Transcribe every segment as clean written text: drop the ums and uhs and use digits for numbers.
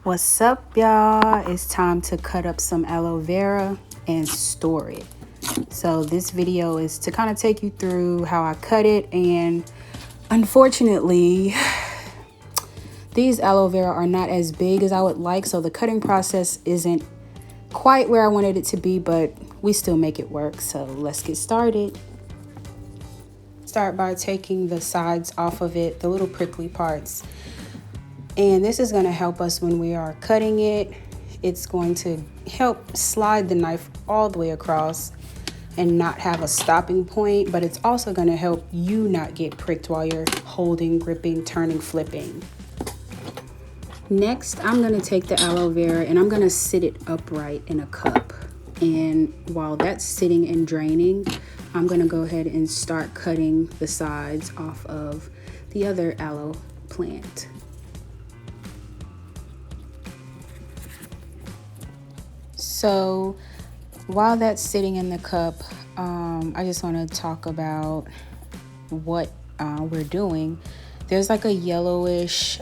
What's up, y'all? It's time to cut up some aloe vera and store it. So this video is to kind of take you through how I cut it, and unfortunately these aloe vera are not as big as I would like, so the cutting process isn't quite where I wanted it to be, but we still make it work. So let's get started. Start by taking the sides off of it, the little prickly parts. And this is going to help us when we are cutting it. It's going to help slide the knife all the way across and not have a stopping point, but it's also going to help you not get pricked while you're holding, gripping, turning, flipping. Next, I'm going to take the aloe vera and I'm going to sit it upright in a cup. And while that's sitting and draining, I'm going to go ahead and start cutting the sides off of the other aloe plant. So while that's sitting in the cup, I just want to talk about what we're doing. There's like a yellowish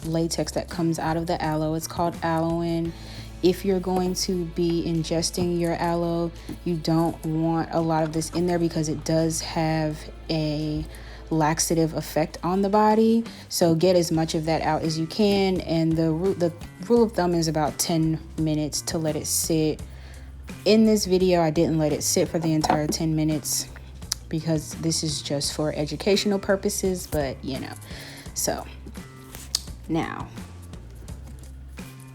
latex that comes out of the aloe. It's called aloin. If you're going to be ingesting your aloe, you don't want a lot of this in there because it does have a laxative effect on the body. So get as much of that out as you can, and the rule of thumb is about 10 minutes to let it sit. In this video, I didn't let it sit for the entire 10 minutes because this is just for educational purposes, but you know. So now,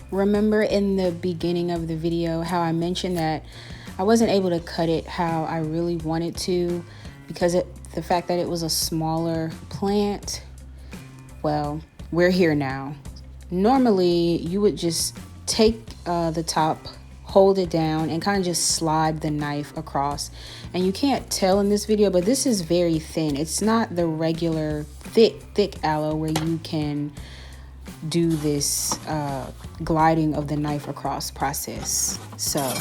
remember in the beginning of the video how I mentioned that I wasn't able to cut it how I really wanted to because the fact that it was a smaller plant. Well, we're here now. Normally, you would just take the top, hold it down, and kind of just slide the knife across. And you can't tell in this video, but this is very thin. It's not the regular thick aloe where you can do this gliding of the knife across process. So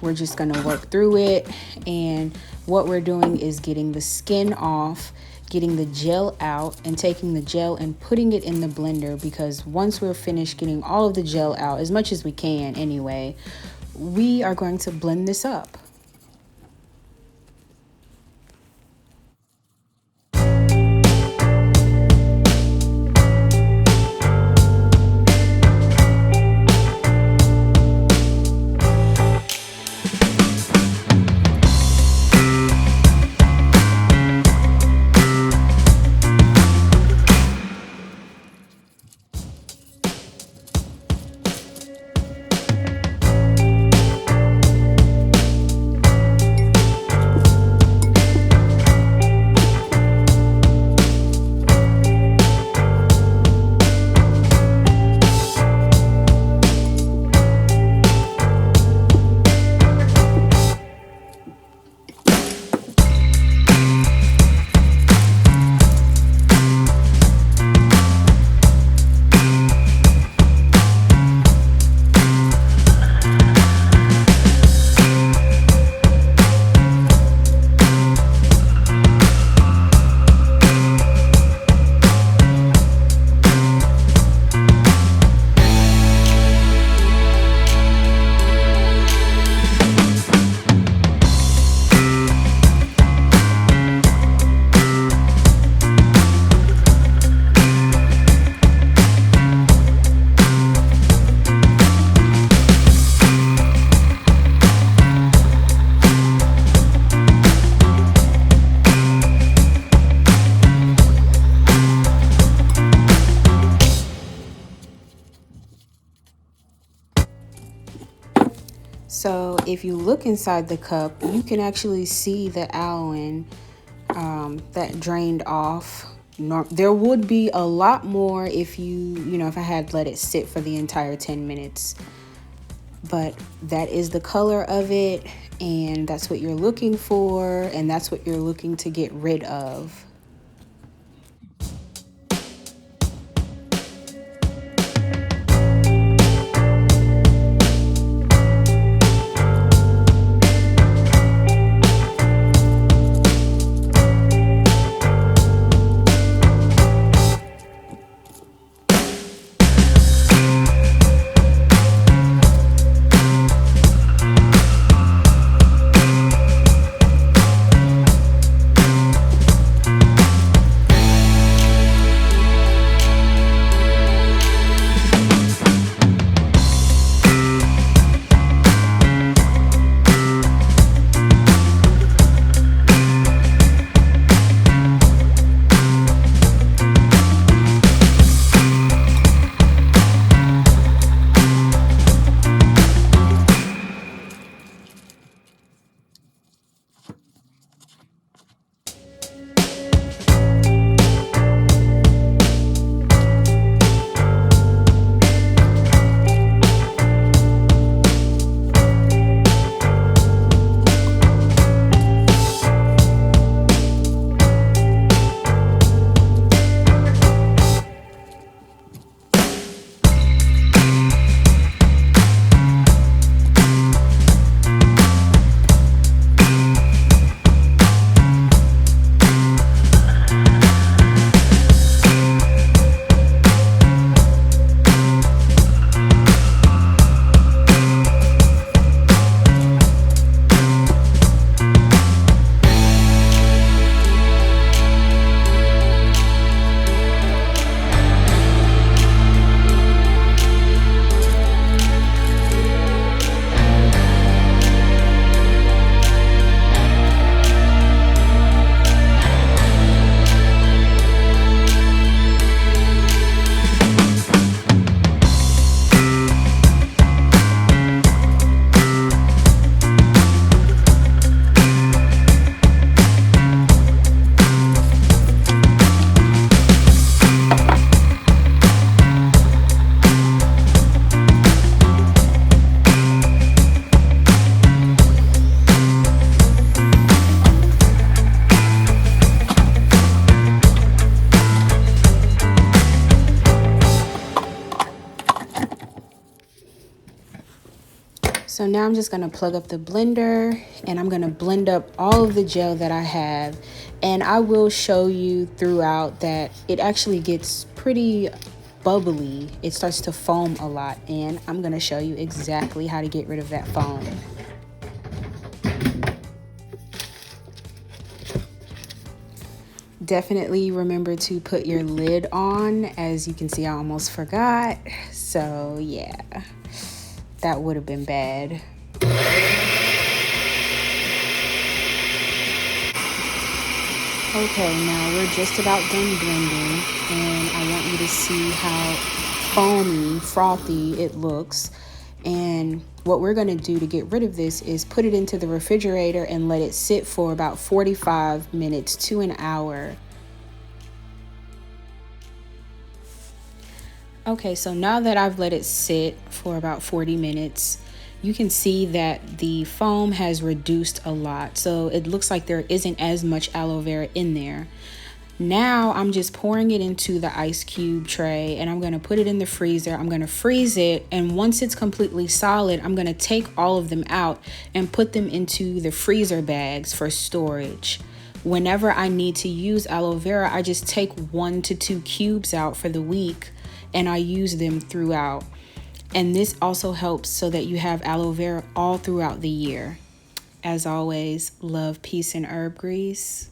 we're just gonna work through it, and what we're doing is getting the skin off, getting the gel out, and taking the gel and putting it in the blender, because once we're finished getting all of the gel out, as much as we can anyway, we are going to blend this up. So if you look inside the cup, you can actually see the aloe that drained off. There would be a lot more if if I had let it sit for the entire 10 minutes. But that is the color of it, and that's what you're looking for, and that's what you're looking to get rid of. So now I'm just gonna plug up the blender and I'm gonna blend up all of the gel that I have. And I will show you throughout that it actually gets pretty bubbly. It starts to foam a lot, and I'm gonna show you exactly how to get rid of that foam. Definitely remember to put your lid on. As you can see, I almost forgot. So yeah, that would have been bad. Okay, now we're just about done blending, and I want you to see how foamy, frothy it looks. And what we're going to do to get rid of this is put it into the refrigerator and let it sit for about 45 minutes to an hour. Okay, so now that I've let it sit for about 40 minutes, you can see that the foam has reduced a lot. So it looks like there isn't as much aloe vera in there. Now I'm just pouring it into the ice cube tray and I'm going to put it in the freezer. I'm going to freeze it, and once it's completely solid, I'm going to take all of them out and put them into the freezer bags for storage. Whenever I need to use aloe vera, I just take 1 to 2 cubes out for the week and I use them throughout. And this also helps so that you have aloe vera all throughout the year. As always, love, peace, and herb grease.